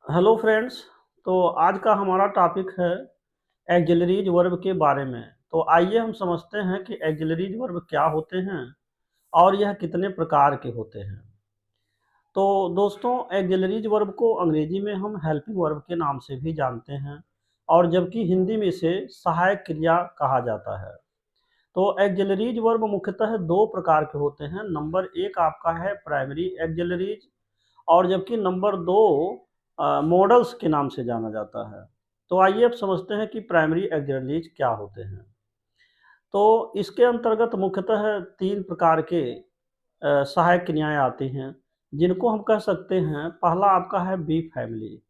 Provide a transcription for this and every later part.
Hello friends. तो आज का हमारा टॉपिक है एक्जिलरीज वर्ब के बारे में। तो आइए हम समझते हैं कि एक्जिलरीज वर्ब क्या होते हैं और यह कितने प्रकार के होते हैं। तो दोस्तों, एक्जिलरीज वर्ब को अंग्रेजी में हम हेल्पिंग वर्ब के नाम से भी जानते हैं और जबकि हिंदी में इसे सहायक क्रिया कहा जाता है। तो एक्जिलरीज वर्ब मुख्यतः दो प्रकार के होते हैं। नंबर एक आपका है प्राइमरी एक्जिलरीज और जबकि नंबर दो मॉडल्स के नाम से जाना जाता है। तो आइए अब समझते हैं कि प्राइमरी एक्जिलरीज क्या होते हैं। तो इसके अंतर्गत मुख्यतः तीन प्रकार के सहायक क्रियाएं आती हैं, जिनको हम कह सकते हैं। पहला आपका है बी फैमिली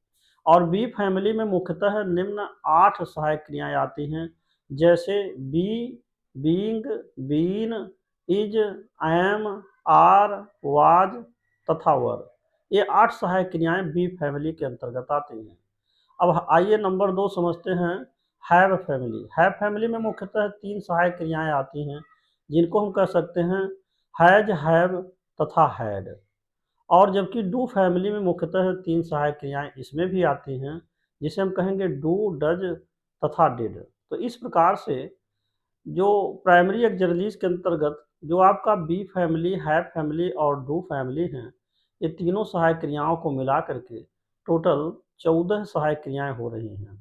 और बी फैमिली में मुख्यतः निम्न 8 सहायक क्रियाएं आती हैं, जैसे be, being, been, is, am, are, was तथा वर। ये 8 सहायक क्रियाएं बी फैमिली के अंतर्गत आती हैं। अब आइए नंबर 2 समझते हैं हैव फैमिली। हैव फैमिली में मुख्यतः 3 सहायक क्रियाएं आती हैं, जिनको हम कह सकते हैं हैज, हैव तथा हैड। और जबकि डू फैमिली में मुख्यतः 3 सहायक क्रियाएं इसमें भी आती हैं, जिसे हम कहेंगे डू, डज तथा डिड। तो इस प्रकार से जो प्राइमरी एक्जिलरीज के अंतर्गत जो आपका बी फैमिली, हैव फैमिली और डू फैमिली हैं, ये तीनों सहायक क्रियाओं को मिला करके टोटल 14 सहायक क्रियाएं हो रही हैं।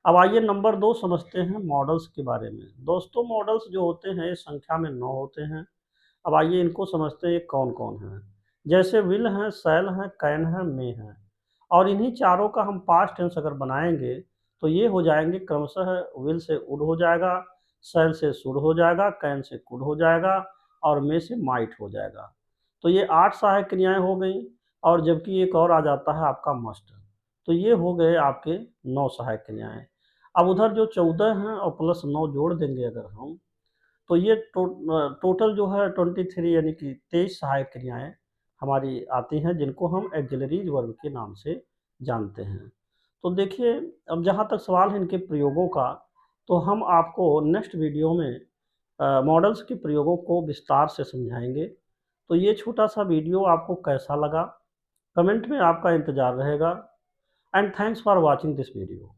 अब आइए नंबर 2 समझते हैं मॉडल्स के बारे में। दोस्तों, मॉडल्स जो होते हैं ये संख्या में 9 होते हैं। अब आइए इनको समझते हैं, ये कौन-कौन हैं। जैसे विल हैं, शैल हैं, कैन है, मे हैं। और इन्हीं चारों का हम पास्ट टेंस अगर बनाएँगे तो ये हो जाएँगे क्रमशः। विल से वुड हो जाएगा, शैल से शुड हो जाएगा, कैन से कुड हो जाएगा और मे से माइट हो जाएगा। तो ये 8 सहायक क्रियाएँ हो गईं और जबकि एक और आ जाता है आपका मस्ट। तो ये हो गए आपके 9 सहायक क्रियाएँ। अब उधर जो 14 हैं और प्लस 9 जोड़ देंगे अगर हम, तो ये टोटल जो है 23 यानी कि 23 सहायक क्रियाएँ हमारी आती हैं, जिनको हम एक्जिलरीज वर्ब के नाम से जानते हैं। तो देखिए, अब जहाँ तक सवाल है इनके प्रयोगों का, तो हम आपको नेक्स्ट वीडियो में मॉडल्स के प्रयोगों को विस्तार से समझाएँगे। तो ये छोटा-सा वीडियो आपको कैसा लगा? कमेंट में आपका इंतज़ार रहेगा। And thanks for watching this video.